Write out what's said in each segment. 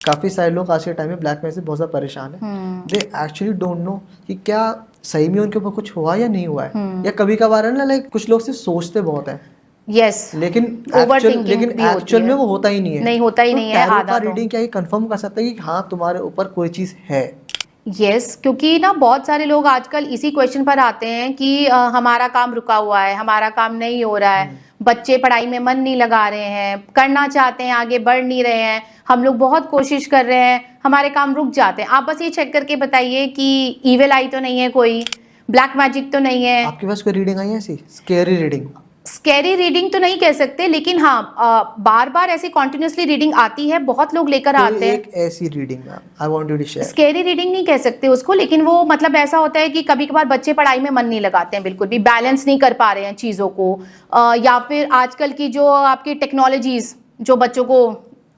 काफी सारे लोग आज के टाइम में ब्लैक मैजिक से बहुत ज्यादा परेशान है। दे एक्चुअली डोंट नो कि क्या सही में उनके ऊपर कुछ हुआ या नहीं हुआ है, या कभी कभार है ना लाइक कुछ लोग सिर्फ सोचते बहुत है। यस, लेकिन एक्चुअल में वो होता ही नहीं है। नहीं होता ही नहीं है। टैरो का आधा रीडिंग क्या ये कंफर्म कर सकता है कि हाँ तुम्हारे ऊपर कोई चीज है? यस, क्योंकि ना बहुत सारे लोग आजकल इसी क्वेश्चन पर आते हैं कि हमारा काम रुका हुआ है, हमारा काम नहीं हो रहा है, बच्चे पढ़ाई में मन नहीं लगा रहे हैं, करना चाहते हैं, आगे बढ़ नहीं रहे हैं, हम लोग बहुत कोशिश कर रहे हैं, हमारे काम रुक जाते हैं। आप बस ये चेक करके बताइए कि इविल आई तो नहीं है, कोई ब्लैक मैजिक तो नहीं है। आपके पास कोई रीडिंग आई है ऐसी स्कैरी रीडिंग? स्कैरी रीडिंग तो नहीं कह सकते, लेकिन हाँ बार बार ऐसी कॉन्टिन्यूसली रीडिंग आती है, बहुत लोग लेकर आते हैं। एक ऐसी reading I want you to share. Scary reading नहीं कह सकते उसको, लेकिन वो मतलब ऐसा होता है कि कभी कभार बच्चे पढ़ाई में मन नहीं लगाते हैं, बिल्कुल भी बैलेंस नहीं कर पा रहे हैं चीज़ों को, या फिर आजकल की जो आपकी टेक्नोलॉजीज जो बच्चों को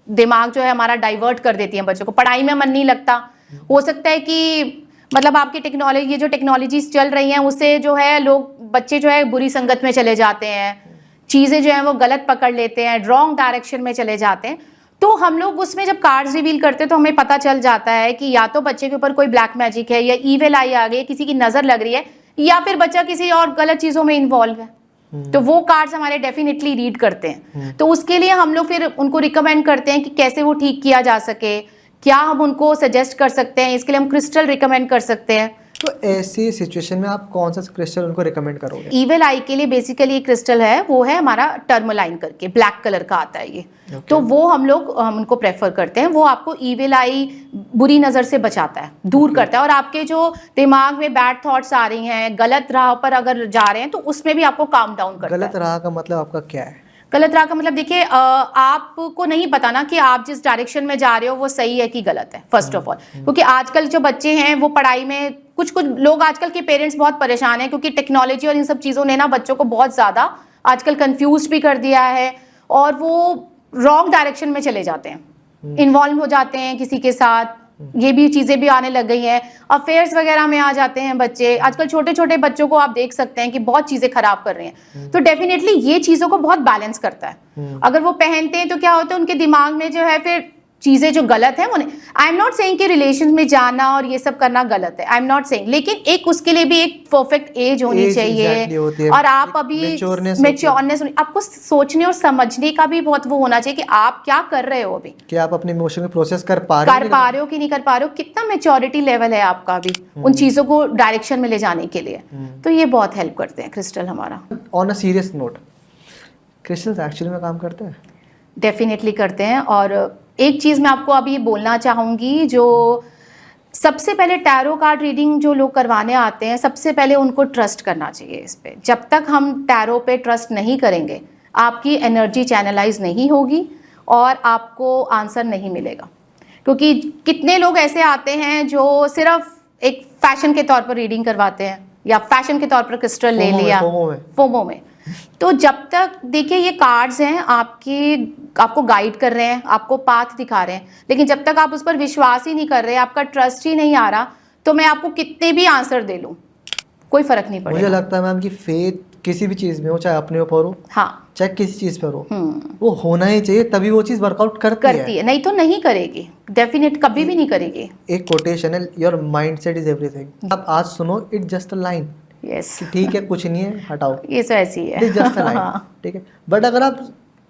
दिमाग जो है हमारा डाइवर्ट कर देती है, बच्चों को पढ़ाई में मन नहीं लगता। हो सकता है कि मतलब आपकी टेक्नोलॉजी, ये जो टेक्नोलॉजीज चल रही हैं उससे जो है लोग बच्चे जो है बुरी संगत में चले जाते हैं, चीज़ें जो है वो गलत पकड़ लेते हैं, रॉन्ग डायरेक्शन में चले जाते हैं। तो हम लोग उसमें जब कार्ड्स रिवील करते हैं तो हमें पता चल जाता है कि या तो बच्चे के ऊपर कोई ब्लैक मैजिक है, या ईविल आई आ गई, किसी की नज़र लग रही है, या फिर बच्चा किसी और गलत चीज़ों में इन्वॉल्व है। तो वो कार्ड्स हमारे डेफिनेटली रीड करते हैं। तो उसके लिए हम लोग फिर उनको रिकमेंड करते हैं कि कैसे वो ठीक किया जा सके, क्या हम उनको सजेस्ट कर सकते हैं, इसके लिए हम क्रिस्टल रिकमेंड कर सकते हैं। तो ऐसी सिचुएशन में आप कौन सा क्रिस्टल उनको रिकमेंड करोगे? ईविल आई के लिए बेसिकली एक क्रिस्टल है, वो है हमारा टर्मलाइन करके, ब्लैक कलर का आता है ये। तो वो हम उनको प्रेफर करते हैं। वो आपको ईविल आई, बुरी नज़र से बचाता है, दूर करता है, और आपके जो दिमाग में बैड थॉट्स आ रही हैं, गलत राह पर अगर जा रहे हैं तो उसमें भी आपको काम डाउन करता है। गलत राह का मतलब आपका क्या है? गलत राह का मतलब देखिए, आपको नहीं पता ना कि आप जिस डायरेक्शन में जा रहे हो वो सही है कि गलत है, फर्स्ट ऑफ ऑल। क्योंकि आजकल जो बच्चे हैं वो पढ़ाई में, कुछ लोग आजकल के पेरेंट्स बहुत परेशान हैं, क्योंकि टेक्नोलॉजी और इन सब चीज़ों ने ना बच्चों को बहुत ज़्यादा आजकल कंफ्यूज भी कर दिया है, और वो रॉन्ग डायरेक्शन में चले जाते हैं, इन्वॉल्व हो जाते हैं किसी के साथ। ये भी चीज़ें भी आने लग गई हैं, अफेयर्स वगैरह में आ जाते हैं बच्चे। आजकल छोटे छोटे बच्चों को आप देख सकते हैं कि बहुत चीज़ें खराब कर रहे हैं। तो डेफिनेटली ये चीज़ों को बहुत बैलेंस करता है। अगर वो पहनते हैं तो क्या होता है, उनके दिमाग में जो है फिर चीज़ें जो गलत है उन्हें, आई एम नॉट सेइंग कि रिलेशन में जाना और ये सब करना गलत है, आई एम नॉट सेइंग, लेकिन एक उसके लिए भी एक परफेक्ट एज होनी चाहिए। और आप अभी मेच्योरनेस, आपको सोचने और समझने का भी बहुत वो होना चाहिए कि आप क्या कर रहे हो अभी, कि आप अपने इमोशन को प्रोसेस कर पा रहे हो कि नहीं कर पा रहे हो, कितना मेच्योरिटी लेवल है आपका अभी उन चीज़ों को डायरेक्शन में ले जाने के लिए। तो ये बहुत हेल्प करते हैं क्रिस्टल हमारा। On a serious note, crystals actually में काम करते हैं? डेफिनेटली करते हैं। और एक चीज़ मैं आपको अभी बोलना चाहूँगी, जो सबसे पहले टैरो कार्ड रीडिंग जो लोग करवाने आते हैं, सबसे पहले उनको ट्रस्ट करना चाहिए इस पे। जब तक हम टैरो पे ट्रस्ट नहीं करेंगे, आपकी एनर्जी चैनलाइज नहीं होगी और आपको आंसर नहीं मिलेगा। क्योंकि कितने लोग ऐसे आते हैं जो सिर्फ एक फैशन के तौर पर रीडिंग करवाते हैं, या फैशन के तौर पर क्रिस्टल ले लिया फोमो में। तो जब तक देखिए ये कार्ड्स हैं आपको गाइड कर रहे हैं, आपको पाथ दिखा रहे हैं, लेकिन जब तक आप उस पर विश्वास ही नहीं कर रहे, आपका ट्रस्ट ही नहीं आ रहा, तो मैं आपको कितने भी आंसर दे लूं कोई फर्क नहीं पड़ेगा। मुझे लगता है मैम कि फेथ किसी भी चीज़ में हो, चाहे अपने ऊपर हो, हाँ, चाहे किसी चीज़ पर हो, वो होना ही चाहिए, तभी वो चीज़ वर्कआउट करती है। नहीं तो नहीं करेगी, डेफिनेट कभी भी नहीं करेगी। एक कोटेशन है, योर माइंडसेट इज एवरीथिंग। आप आज सुनो, it just a line, yes, ठीक है कुछ नहीं है, हटाओ, ये तो ऐसी है, इट जस्ट अ लाइन, ठीक है। बट अगर आप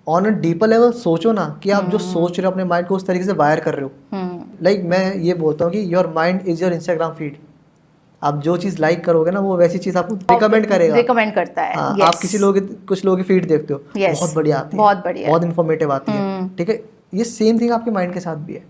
ऑन अ डीपर लेवल सोचो ना, कि आप जो सोच रहे हो अपने माइंड को उस तरीके से वायर कर रहे हो। लाइक मैं ये बोलता हूँ कि your mind is your Instagram feed. आप जो चीज लाइक करोगे ना, वो वैसी चीज आपको रिकमेंड करेगा, रिकमेंड करता है। हाँ, आप कुछ लोगों की फीड देखते हो, बहुत बढ़िया आती है, बहुत बढ़िया, बहुत इन्फॉर्मेटिव आती है, ठीक है। ये सेम थिंग आपके माइंड के साथ भी है।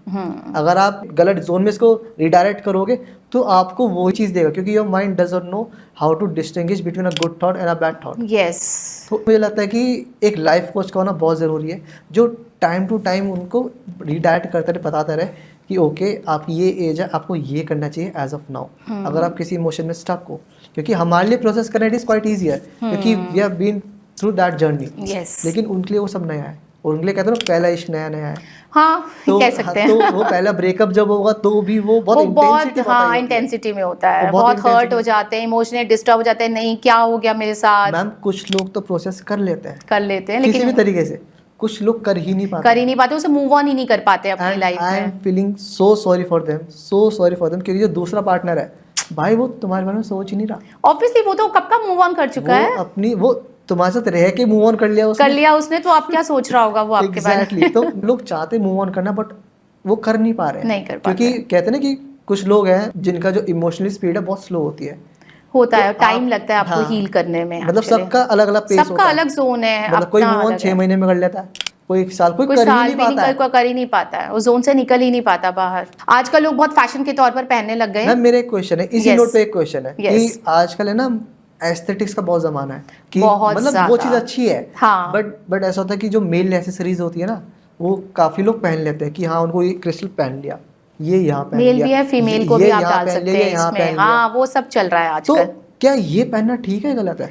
अगर आप गलत जोन में इसको रिडायरेक्ट करोगे तो आपको वो चीज देगा, क्योंकि your mind doesn't know how to distinguish between a good thought and a bad thought. Yes, तो मुझे लगता है कि एक लाइफ कोच का होना बहुत ज़रूरी है, जो टाइम टू टाइम उनको रिडायरेक्ट करते रहे, बताता रहे कि ओके आप ये एज है, आपको ये करना चाहिए एज ऑफ नाउ। अगर आप किसी इमोशन में स्टक हो, क्योंकि हमारे लिए प्रोसेस करना इट इज क्वाइट ईजियर, क्योंकि we have been through that journey. लेकिन उनके लिए वो सब नया है, और उनके लिए कहते हैं ना, पहला इश्क नया नया है। हाँ, तो कह सकते हैं। तो वो पहला ब्रेकअप जब होगा तो भी वो बहुत इंटेंसिटी में होता है, बहुत हर्ट हो जाते हैं, इमोशनली डिस्टर्ब हो जाते हैं, नहीं क्या हो गया मेरे साथ। मैम कुछ लोग तो प्रोसेस कर लेते हैं लेकिन किसी भी तरीके से, कुछ लोग कर ही नहीं पाते, उसे मूव ऑन ही नहीं कर पाते अपनी लाइफ आई एम में। Feeling so sorry for them, क्योंकि जो दूसरा पार्टनर है भाई वो तुम्हारे बारे में सोच ही नहीं रहा। ऑब्वियसली वो तो कब का मूव ऑन कर चुका है, वो तुम्हारे साथ रह के मूव ऑन कर लिया उसने। तो आप क्या सोच रहा होगा वो आपके बारे में। तो लोग चाहते मूव ऑन करना, बट वो कर नहीं पा रहे, नहीं कर पाते, क्योंकि कहते हैं ना कि कुछ लोग हैं जिनका जो इमोशनली स्पीड है बहुत स्लो होती है, होता है, तो टाइम लगता है आपको हाँ, हील करने में। मतलब सबका अलग अलग पेस होता है, सबका अलग जोन है, मतलब कोई मूव ऑन 6 महीने में कर लेता है, कोई 1 साल, कोई कर ही नहीं पाता है। कर ही नहीं पाता है, उस जोन से निकल ही नहीं पाता बाहर। आजकल लोग बहुत फैशन के तौर पर पहनने लग गए हैं। मेरे एक क्वेश्चन है इसी Yes. नोट पे, एक क्वेश्चन है Yes. कि आजकल है ना एस्थेटिक्स का बहुत जमाना है कि बहुत मतलब वो चीज ज्यादा। अच्छी है, हाँ। बट ऐसा होता है कि जो मेल एसेसरीज होती है ना, वो काफी लोग पहन लेते हैं कि हाँ उनको ये क्रिस्टल पहन लिया, ये यहाँ पहन लिया, मेल भी है, फीमेल को भी आप डाल सकते हैं इसमें। हाँ, वो सब चल रहा है आजकल। तो क्या ये पहनना ठीक है, गलत है?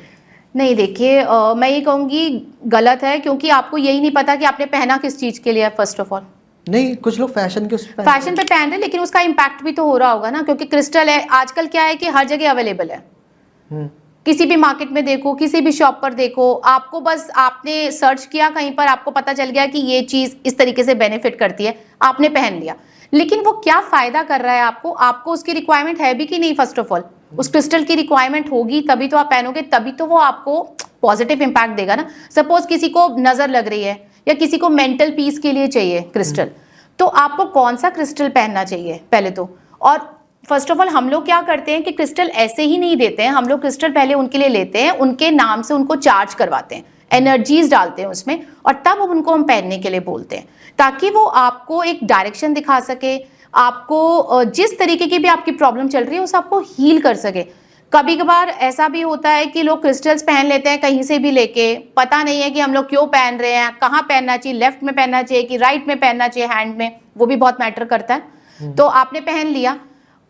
नहीं, देखिए मैं ये कहूँगी गलत है, क्योंकि आपको यही नहीं पता कि आपने पहना किस चीज के लिए है। फर्स्ट ऑफ ऑल नहीं, कुछ लोग फैशन के फैशन पे पहन रहे हैं, लेकिन उसका इम्पैक्ट भी तो हो रहा होगा ना, क्योंकि क्रिस्टल है आजकल क्या है कि हर जगह अवेलेबल है। किसी भी मार्केट में देखो, किसी भी शॉप पर देखो, आपको बस आपने सर्च किया कहीं पर, आपको पता चल गया कि ये चीज इस तरीके से बेनिफिट करती है, आपने पहन लिया। लेकिन वो क्या फायदा कर रहा है आपको उसकी रिक्वायरमेंट है भी कि नहीं। फर्स्ट ऑफ ऑल उस क्रिस्टल की रिक्वायरमेंट होगी तभी तो आप पहनोगे, तभी तो वो आपको पॉजिटिव इंपैक्ट देगा ना। सपोज किसी को नजर लग रही है या किसी को मेंटल पीस के लिए चाहिए क्रिस्टल, तो आपको कौन सा क्रिस्टल पहनना चाहिए पहले तो। और फर्स्ट ऑफ ऑल हम लोग क्या करते हैं कि क्रिस्टल ऐसे ही नहीं देते हैं, हम लोग क्रिस्टल पहले उनके लिए लेते हैं, उनके नाम से उनको चार्ज करवाते हैं, एनर्जीज डालते हैं उसमें, और तब उनको हम पहनने के लिए बोलते हैं, ताकि वो आपको एक डायरेक्शन दिखा सके, आपको जिस तरीके की भी आपकी प्रॉब्लम चल रही है उसे आपको हील कर सके। कभी कभार ऐसा भी होता है कि लोग क्रिस्टल्स पहन लेते हैं कहीं से भी लेके, पता नहीं है कि हम लोग क्यों पहन रहे हैं, कहाँ पहनना चाहिए, लेफ्ट में पहनना चाहिए कि राइट में पहनना चाहिए, हैंड में, वो भी बहुत मैटर करता है। तो आपने पहन लिया।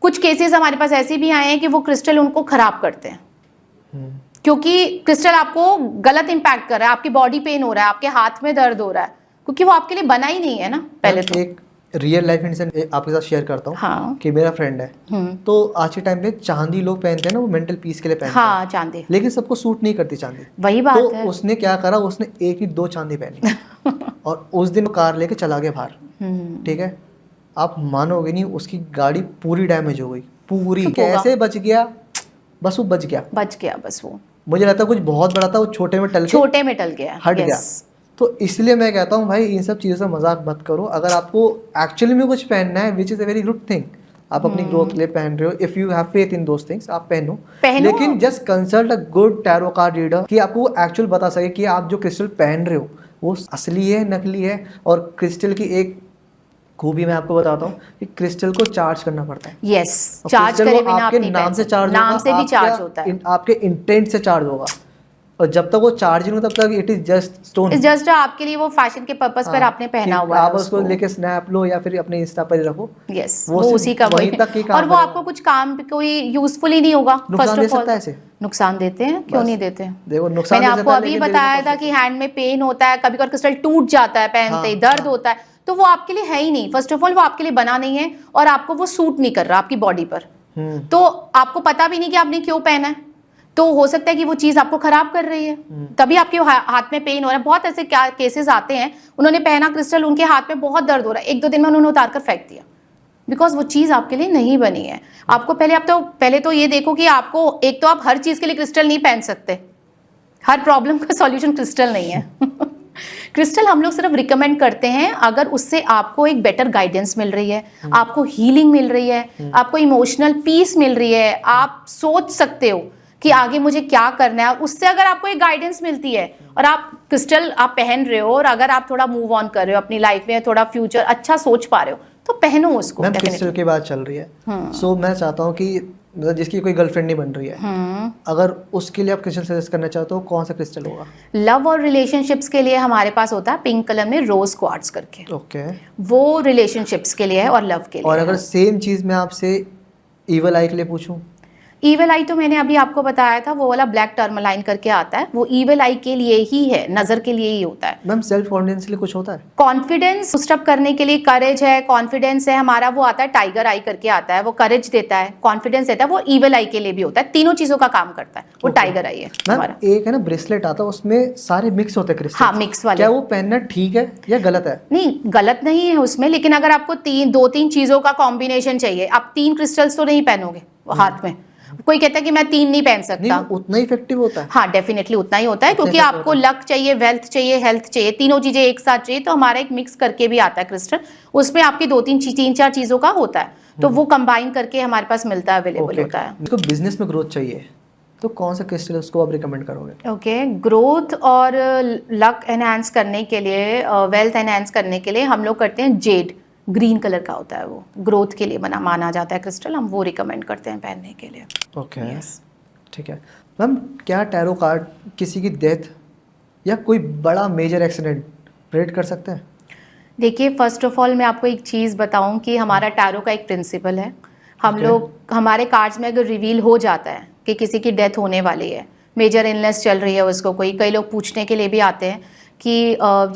कुछ केसेस हमारे पास ऐसे भी आए हैं कि वो क्रिस्टल उनको खराब करते हैं, क्योंकि क्रिस्टल आपको गलत इंपैक्ट कर रहा है, आपकी बॉडी पेन हो रहा है, आपके हाथ में दर्द हो रहा है, क्योंकि वो आपके लिए बना ही नहीं है ना। पहले तो एक रियल लाइफ इंसिडेंट आपके साथ शेयर करता हूँ। हाँ। कि मेरा फ्रेंड है, तो आज के टाइम पे चांदी लोग पहनते हैं ना, वो मेंटल पीस के लिए पहनते हैं। हाँ, चांदी, लेकिन सबको सूट नहीं करती चांदी। वही बात तो है। उसने क्या करा, उसने एक ही 2 चांदी पहनी और उस दिन कार लेके चला गया बाहर। ठीक है, आप मानोगे नहीं, उसकी गाड़ी पूरी डैमेज हो गई, पूरी। कैसे बच गया? बस वो बच गया बस। वो मुझे लगता है कुछ बहुत बड़ा था, वो छोटे में टल गया, हट गया। तो इसलिए मैं कहता हूँ भाई, इन सब चीज़ों से मजाक मत करो। अगर आपको एक्चुअली में कुछ पहनना है, which is a very good thing, आप अपनी ग्रोथ के लिए पहन रहे हो, if you have faith in those things, आप पहनो। लेकिन just consult a good tarot card reader कि आपको एक्चुअल बता सके कि आप जो क्रिस्टल पहन रहे हो वो असली है, नकली है। और क्रिस्टल की एक खूबी मैं आपको बताता हूँ कि क्रिस्टल को चार्ज करना पड़ता है। यस, चार्ज करे बिना आपके नाम से चार्ज होगा, नाम से भी चार्ज होता है, आपके इंटेंट से चार्ज होगा। और जब तक वो चार्ज नहीं हो तब तक it is just stone. It's just आपके लिए वो फैशन के पर्पस पर आपने पहना हुआ है, आप उसको लेके स्नैप लो या फिर अपने इंस्टा पर ही रखो। यस, वो उसी का वही तक ही काम, और वो आपको कुछ काम कोई यूजफुल ही नहीं होगा। नुकसान दे सकता है ऐसे। नुकसान देते हैं, क्यों नहीं देते। देखो नुकसान मैंने आपको अभी बताया था कि हैंड में पेन होता है, कभी कभी क्रिस्टल टूट जाता है पहनते ही, दर्द होता है, तो वो आपके लिए है ही नहीं। फर्स्ट ऑफ ऑल वो आपके लिए बना नहीं है और आपको वो सूट नहीं कर रहा आपकी बॉडी पर, तो आपको पता भी नहीं कि आपने क्यों पहना है। तो हो सकता है कि वो चीज आपको खराब कर रही है, तभी आपके हाथ में पेन हो रहा है। बहुत ऐसे क्या केसेस आते हैं, उन्होंने पहना क्रिस्टल, उनके हाथ में बहुत दर्द हो रहा है, 1-2 दिन में उन्होंने उतार कर फेंक दिया, बिकॉज वो चीज आपके लिए नहीं बनी है। आपको पहले तो ये देखो कि आपको, एक तो आप हर चीज के लिए क्रिस्टल नहीं पहन सकते, हर प्रॉब्लम का सॉल्यूशन क्रिस्टल नहीं है। क्रिस्टल हम लोग सिर्फ रिकमेंड करते हैं अगर उससे आपको एक बेटर गाइडेंस मिल रही है, आपको हीलिंग मिल रही है, आपको इमोशनल पीस मिल रही है, आप सोच सकते हो कि आगे मुझे क्या करना है, उससे अगर आपको एक गाइडेंस मिलती है और आप क्रिस्टल आप पहन रहे हो, और अगर आप थोड़ा मूव ऑन कर रहे हो अपनी लाइफ में, थोड़ा फ्यूचर अच्छा सोच पा रहे हो, तो पहनो उसको। मैम क्रिस्टल की बात चल रही है, सो मैं चाहता हूँ कि मतलब जिसकी कोई गर्लफ्रेंड नहीं बन रही है, अगर उसके लिए आप क्रिस्टल सजेस्ट करना चाहते हो, कौन सा क्रिस्टल होगा? लव और रिलेशनशिप्स के लिए हमारे पास होता है पिंक कलर में रोज क्वार्ट्ज करके। ओके, वो रिलेशनशिप्स के लिए है और लव के लिए। और अगर सेम चीज मैं आपसे इवल आई के लिए पूछूं, ईवल आई तो मैंने अभी आपको बताया था, वो वाला ब्लैक टर्मलाइन करके आता है, वो ईवल आई के लिए ही है, नजर के लिए ही होता है। मैम सेल्फ कॉन्फिडेंस के लिए कुछ होता है? कॉन्फिडेंस बूस्ट अप करने के लिए करेज है, कॉन्फिडेंस है हमारा, वो आता है टाइगर आई करके आता है, वो करेज देता है, कॉन्फिडेंस देता है, वो ईवल आई के लिए भी होता है, तीनों चीजों का काम करता है, वो टाइगर आई है मैम हमारा। एक है ना ब्रेसलेट आता है, उसमें सारे मिक्स होते हैं क्रिस्टल्स। हाँ, मिक्स वाले। क्या वो पहनना ठीक है या गलत है? नहीं, गलत नहीं है उसमें, लेकिन अगर आपको दो तीन चीजों का कॉम्बिनेशन चाहिए, आप 3 क्रिस्टल्स तो नहीं पहनोगे हाथ में। कोई कहता है कि मैं 3 नहीं पहन सकता। नहीं, उतना ही इफेक्टिव होता है। हाँ, डेफिनेटली उतना ही होता है, क्योंकि आपको लक चाहिए, वेल्थ चाहिए, हेल्थ चाहिए, तीनों चीजें एक साथ चाहिए, तो हमारा एक मिक्स करके भी आता है क्रिस्टल, उसमें आपकी 2-3-4 चीजों का होता है, तो वो कंबाइन करके हमारे पास मिलता है, अवेलेबल होता है। इसको बिजनेस में ग्रोथ चाहिए तो कौन सा क्रिस्टल उसको आप रिकमेंड करोगे? ओके, ग्रोथ और लक एनहांस करने के लिए, वेल्थ एनहांस करने के लिए हम लोग करते हैं जेड, ग्रीन कलर का होता है, वो ग्रोथ के लिए माना जाता है क्रिस्टल, हम वो रिकमेंड करते हैं पहनने के लिए। ओके, ठीक है। मैम क्या टैरो कार्ड किसी की डेथ या कोई बड़ा मेजर एक्सीडेंट प्रेडिक्ट कर सकते हैं? देखिए, फर्स्ट ऑफ ऑल मैं आपको एक चीज़ बताऊं कि हमारा टैरो का एक प्रिंसिपल है, हम लोग हमारे कार्ड्स में अगर रिवील हो जाता है कि किसी की डेथ होने वाली है, मेजर इलनेस चल रही है उसको, कई लोग पूछने के लिए भी आते हैं कि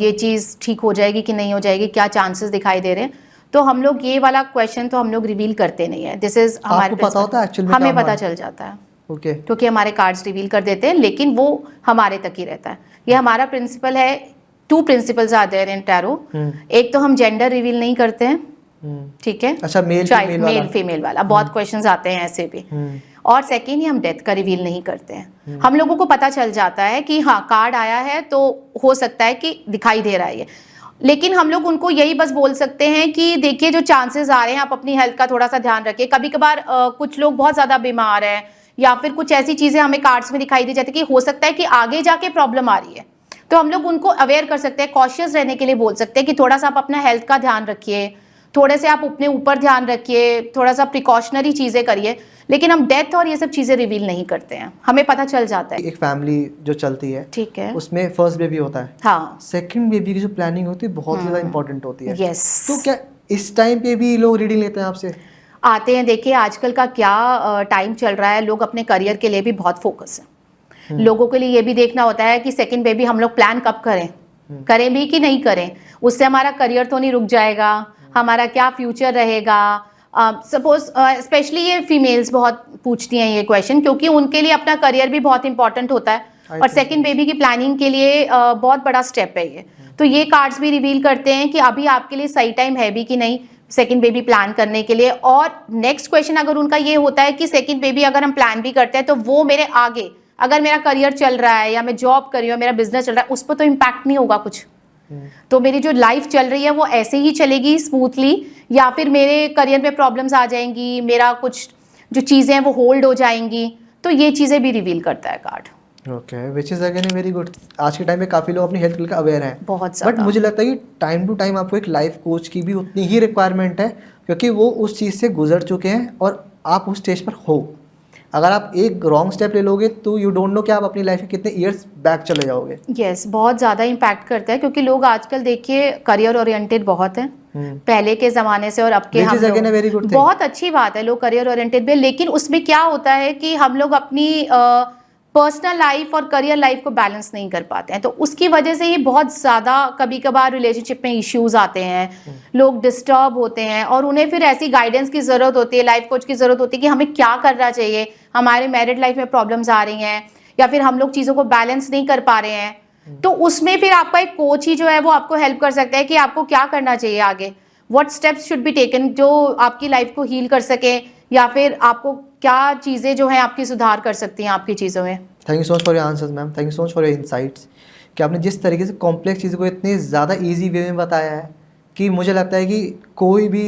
ये चीज़ ठीक हो जाएगी कि नहीं हो जाएगी, क्या चांसेस दिखाई दे रहे हैं, तो हम लोग ये वाला क्वेश्चन तो हम लोग रिवील करते नहीं है। दिस इज हमारे पता होता है एक्चुअली में? हमें पता चल जाता है, ओके, क्योंकि हमारे कार्ड्स रिवील कर देते हैं, लेकिन वो हमारे तक ही रहता है। ये हमारा प्रिंसिपल है। 2 principles are there in tarot. एक तो हम जेंडर रिवील नहीं करते हैं, ठीक है? अच्छा, मेल फीमेल वाला बहुत क्वेश्चंस आते हैं ऐसे भी। और सेकेंड, ही हम डेथ का रिवील नहीं करते हैं। हम लोगों को पता चल जाता है कि हाँ, कार्ड आया है तो हो सकता है कि दिखाई दे रहा है ये, लेकिन हम लोग उनको यही बस बोल सकते हैं कि देखिए जो चांसेस आ रहे हैं, आप अपनी हेल्थ का थोड़ा सा ध्यान रखिए। कभी कभार कुछ लोग बहुत ज्यादा बीमार हैं, या फिर कुछ ऐसी चीजें हमें कार्ड्स में दिखाई दी जाती है कि हो सकता है कि आगे जाके प्रॉब्लम आ रही है, तो हम लोग उनको अवेयर कर सकते हैं, कॉशियस रहने के लिए बोल सकते हैं कि थोड़ा सा आप अपना हेल्थ का ध्यान रखिए, थोड़े से आप अपने ऊपर ध्यान रखिए, थोड़ा सा प्रिकॉशनरी चीजें करिए, लेकिन हम डेथ और ये सब चीजें रिवील नहीं करते हैं, हमें पता चल जाता है। एक फैमिली जो चलती है, ठीक है, उसमें फर्स्ट बेबी होता है, हाँ, सेकंड बेबी की जो प्लानिंग होती है बहुत ज्यादा इंपॉर्टेंट होती है। यस। तो क्या इस टाइम पे भी लोग रीडिंग लेते हैं आपसे? आते हैं। देखिए, आजकल का क्या टाइम चल रहा है, लोग अपने करियर के लिए भी बहुत फोकस है। लोगों के लिए ये भी देखना होता है कि सेकंड बेबी हम लोग प्लान कब करें, करें भी कि नहीं करें, उससे हमारा करियर तो नहीं रुक जाएगा, हमारा क्या फ्यूचर रहेगा। सपोज स्पेशली ये फीमेल्स बहुत पूछती हैं ये क्वेश्चन, क्योंकि उनके लिए अपना करियर भी बहुत इंपॉर्टेंट होता है, और सेकंड बेबी की प्लानिंग के लिए बहुत बड़ा स्टेप है ये। तो ये कार्ड्स भी रिवील करते हैं कि अभी आपके लिए सही टाइम है भी कि नहीं सेकंड बेबी प्लान करने के लिए। और नेक्स्ट क्वेश्चन अगर उनका ये होता है कि सेकंड बेबी अगर हम प्लान भी करते हैं, तो वो मेरे आगे, अगर मेरा करियर चल रहा है या मैं जॉब कर रही हूँ, मेरा बिजनेस चल रहा है, उस पर तो इम्पैक्ट नहीं होगा कुछ, तो मेरी जो लाइफ चल रही है वो ऐसे ही चलेगी स्मूथली, या फिर मेरे करियर में प्रॉब्लम्स आ जाएंगी, मेरा कुछ जो चीज़ें हैं वो होल्ड हो जाएंगी। तो ये चीज़ें भी रिवील करता है card. Okay, which is again very good. आज के टाइम में काफ़ी लोग अपनी हेल्थ के लिए अवेयर हैं, बहुत बट मुझे लगता है कि टाइम टू टाइम आपको एक लाइफ कोच की भी उतनी ही रिक्वायरमेंट है, क्योंकि वो उस चीज़ से गुजर चुके हैं और आप उस स्टेज पर हो। अगर आप एक रॉन्ग स्टेप ले लोगे तो यू डोंट नो कि आप अपनी लाइफ में कितने ईयर्स बैक चले जाओगे। यस, बहुत ज़्यादा इम्पैक्ट करता है, क्योंकि लोग आजकल देखिए करियर ओरिएंटेड बहुत हैं, पहले के ज़माने से और अब के हम लोग, बहुत अच्छी बात है लोग करियर ओरिएंटेड भी, लेकिन उसमें क्या होता है कि हम लोग अपनी पर्सनल लाइफ और करियर लाइफ को बैलेंस नहीं कर पाते हैं, तो उसकी वजह से ही बहुत ज़्यादा कभी कभार रिलेशनशिप में इश्यूज आते हैं, लोग डिस्टर्ब होते हैं, और उन्हें फिर ऐसी गाइडेंस की ज़रूरत होती है, लाइफ कोच की ज़रूरत होती है कि हमें क्या करना चाहिए, हमारे मैरिड लाइफ में प्रॉब्लम्स आ रही हैं, या फिर हम लोग चीज़ों को बैलेंस नहीं कर पा रहे हैं। तो उसमें फिर आपका एक कोच ही जो है वो आपको हेल्प कर सकता है कि आपको क्या करना चाहिए आगे, what steps should be taken, जो आपकी लाइफ को हील कर सके, या फिर आपको क्या चीज़ें जो हैं आपकी सुधार कर सकती हैं आपकी चीज़ों में। Thank you so much for your answers ma'am, thank you so much for your insights, कि आपने जिस तरीके से कॉम्प्लेक्स चीज़ों को इतनी ज़्यादा ईजी वे में बताया है कि मुझे लगता है कि कोई भी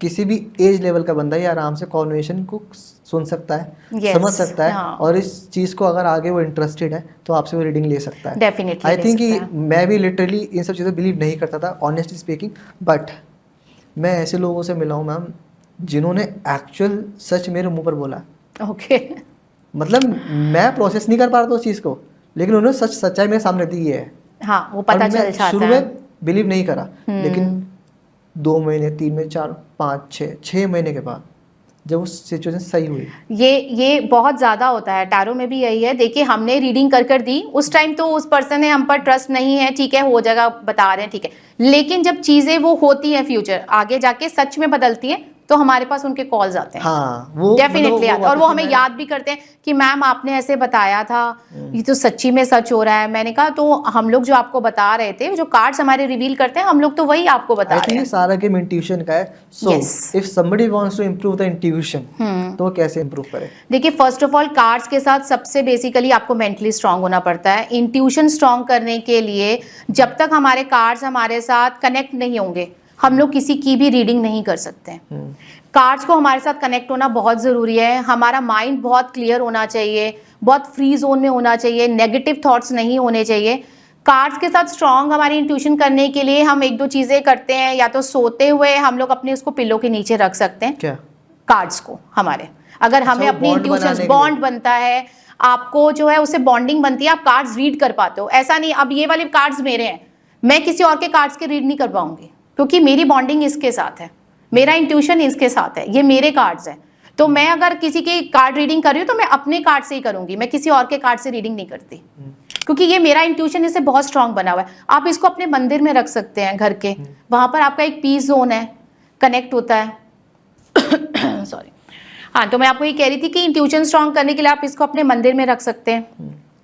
किसी भी एज लेवल का बंदा ही आराम से कॉन्वर्सेशन को सुन सकता है, yes, समझ सकता है, हाँ. और इस चीज़ को अगर आगे वो इंटरेस्टेड है तो आपसे वो रीडिंग ले सकता है। डेफिनेटली आई थिंक कि मैं भी लिटरली इन सब चीज़ों बिलीव नहीं करता था ऑनेस्टली स्पीकिंग, बट मैं ऐसे लोगों से मिला हूँ मैम जिन्होंने एक्चुअल सच मेरे मुंह पर बोला। ओके, मतलब मैं प्रोसेस नहीं कर पा रहा था उस चीज़ को, लेकिन उन्होंने सच्चाई मेरे सामने दी है। हाँ, वो पता चल जाता है। शुरू में बिलीव नहीं करा, लेकिन 2 महीने, 3 महीने, 4, 5, 6 महीने के बाद जब वो सिचुएशन सही हुई? ये बहुत ज़्यादा होता है, टैरो में भी यही है। देखिए हमने रीडिंग कर दी, उस टाइम तो उस पर्सन ने हम पर ट्रस्ट नहीं है, ठीक है हो जाएगा, बता रहे हैं ठीक है, लेकिन जब चीज़ें वो होती हैं फ्यूचर आगे जाके सच में बदलती हैं, तो हमारे पास उनके कॉल्स आते हैं। हाँ, वो डेफिनेटली आते हैं, और वो हमें मैं- याद भी करते हैं कि मैम आपने ऐसे बताया था, ये तो सच्ची में सच हो रहा है। मैंने कहा तो हम लोग जो आपको बता रहे थे, जो कार्ड्स हमारे रिवील करते हैं, हम लोग तो वही आपको बता आई रहे थिंक ये हैं। सारा गेम इंट्यूशन का है। So Yes. If somebody wants to improve the intuition, तो वो कैसे इंप्रूव करे? देखिए फर्स्ट ऑफ ऑल कार्ड्स के साथ सबसे बेसिकली आपको मेंटली स्ट्रांग होना पड़ता है। इंट्यूशन स्ट्रांग करने के लिए जब तक हमारे कार्ड्स हमारे साथ कनेक्ट नहीं होंगे, हम लोग किसी की भी रीडिंग नहीं कर सकते। कार्ड्स को हमारे साथ कनेक्ट होना बहुत ज़रूरी है। हमारा माइंड बहुत क्लियर होना चाहिए, बहुत फ्री जोन में होना चाहिए, नेगेटिव थॉट्स नहीं होने चाहिए। कार्ड्स के साथ स्ट्रांग हमारी इंट्यूशन करने के लिए हम एक दो चीज़ें करते हैं, या तो सोते हुए हम लोग अपने उसको पिलो के नीचे रख सकते हैं, क्या? कार्ड्स को हमारे, अगर हमें वो अपनी bond बनाने इंट्यूशन के बॉन्ड लिए। बनता है, आपको जो है उससे बॉन्डिंग बनती है, आप कार्ड्स रीड कर पाते हो। ऐसा नहीं अब ये वाले कार्ड्स मेरे हैं, मैं किसी और के कार्ड्स के रीड नहीं कर पाऊंगी, क्योंकि मेरी बॉन्डिंग इसके साथ है, मेरा इंट्यूशन इसके साथ है, ये मेरे कार्ड्स हैं। तो मैं अगर किसी की कार्ड रीडिंग कर रही हूँ तो मैं अपने कार्ड से ही करूंगी, मैं किसी और के कार्ड से रीडिंग नहीं करती, क्योंकि ये मेरा इंट्यूशन इससे बहुत स्ट्रांग बना हुआ है। आप इसको अपने मंदिर में रख सकते हैं घर के, वहां पर आपका एक पीस जोन है, कनेक्ट होता है सॉरी। हाँ, तो मैं आपको ये कह रही थी कि इंट्यूशन स्ट्रांग करने के लिए आप इसको अपने मंदिर में रख सकते हैं,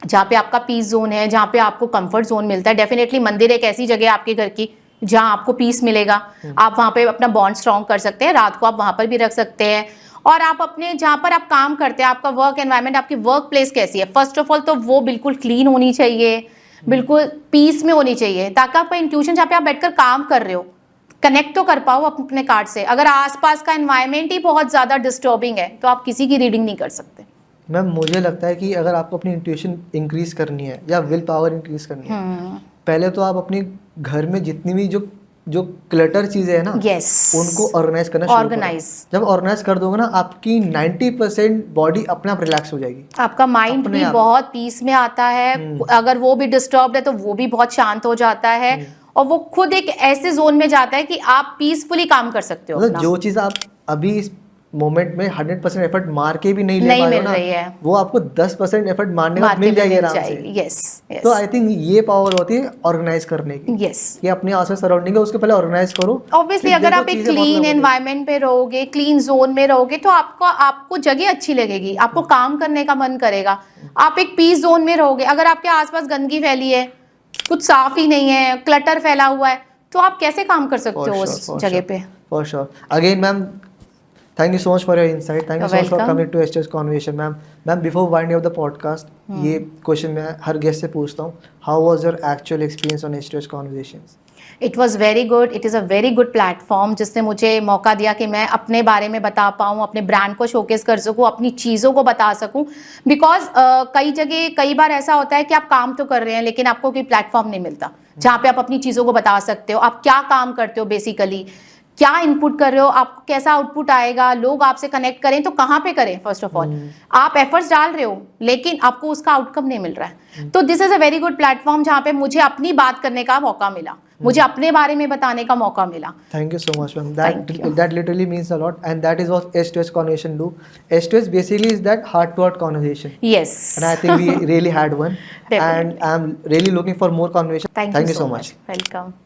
जहाँ पे आपका पीस जोन है, जहाँ पे आपको कंफर्ट जोन मिलता है। डेफिनेटली मंदिर एक ऐसी जगह है आपके घर की जहाँ आपको पीस मिलेगा, आप वहाँ पे अपना बॉन्ड स्ट्रांग कर सकते हैं। रात को आप वहाँ पर भी रख सकते हैं। और आप अपने जहाँ पर आप काम करते हैं, आपका वर्क एनवायरनमेंट, आपकी वर्क प्लेस कैसी है, फर्स्ट ऑफ ऑल तो वो बिल्कुल क्लीन होनी चाहिए, बिल्कुल पीस में होनी चाहिए, ताकि आपका इंट्यूशन जहाँ पे आप बैठकर काम कर रहे हो कनेक्ट तो कर पाओ अपने कार्ड से। अगर आसपास का एनवायरनमेंट ही बहुत ज़्यादा डिस्टर्बिंग है तो आप किसी की रीडिंग नहीं कर सकते। मैम मुझे लगता है कि अगर आपको अपनी इंट्यूशन इंक्रीज करनी है या विल पावर इंक्रीज करनी है, पहले तो आप अपनी घर में जितनी भी जो क्लटर चीजें हैं ना, Yes. उनको ऑर्गेनाइज करना शुरू करो। Organize. जब ऑर्गेनाइज कर दोगे ना, आपकी 90% बॉडी अपने आप रिलैक्स हो जाएगी, आपका माइंड अपने भी आप। बहुत पीस में आता है। अगर वो भी डिस्टर्ब्ड है तो वो भी बहुत शांत हो जाता है, और वो खुद एक ऐसे जोन में जाता है कि आप पीसफुली काम कर सकते हो मतलब अपना। जो चीज आप अभी इस मोमेंट में 100% एफर्ट मार के भी नहीं ले नहीं पा रहे मिल हो ना, रही है, वो आपको 10% एफर्ट मारने का मार्केट मिल में जाएगी मिल आराम से। जाएगी। यस तो आई थिंक ये पावर होती है ऑर्गेनाइज करने की, यस। कि अपने आसपास सराउंडिंग है उसको पहले ऑर्गेनाइज करो। ऑब्वियसली फिर अगर देखो आप एक चीजें बहुत क्लीन लोग होती हैं। एनवायरनमेंट पे रहोगे, क्लीन जोन में रहोगे, तो आपको जगह अच्छी लगेगी, आपको काम करने का मन करेगा। आप एक पीस जोन में रहोगे, अगर आपके आसपास गंदगी फैली है, कुछ साफ ही नहीं है, क्लटर फैला हुआ है, तो आप कैसे काम कर सकते हो उस जगह पे? For sure. Again ma'am, thank you so much for your insight, thank you so much for Welcome. Coming to Estage conversation. Ma'am before winding up the podcast, ये क्वेश्चन मैं हर गेस्ट से पूछता हूँ, how was your actual experience on Estage conversations? It was very good, it is a very good platform, जिसने मुझे मौका दिया कि मैं अपने बारे में बता पाऊँ, अपने ब्रांड को शोकेस कर सकूँ, अपनी चीज़ों को बता सकूँ। बिकॉज कई जगह कई बार ऐसा होता है कि आप काम तो कर रहे हैं लेकिन आपको कोई प्लेटफॉर्म नहीं मिलता जहाँ पे आप अपनी चीज़ों को बता सकते हो, आप क्या काम करते हो, बेसिकली क्या इनपुट कर रहे हो, आपको कैसा आउटपुट आएगा, लोग आपसे कनेक्ट करें तो कहाँ पे करें। फर्स्ट ऑफ ऑल आप एफर्ट्स डाल रहे हो लेकिन आपको उसका आउटकम नहीं मिल रहा है, तो this is a very good platform जहाँ पे मुझे अपनी बात करने का मौका मिला, मुझे अपने बारे में बताने का मौका मिला। Thank you so much, ma'am. Thank you. That literally means a lot, and that is what S2S conversation do. S2S basically is that heart-to-heart conversation, Yes. and I think we really had one. Definitely. And I'm really looking for more conversation. Thank you so much. Welcome.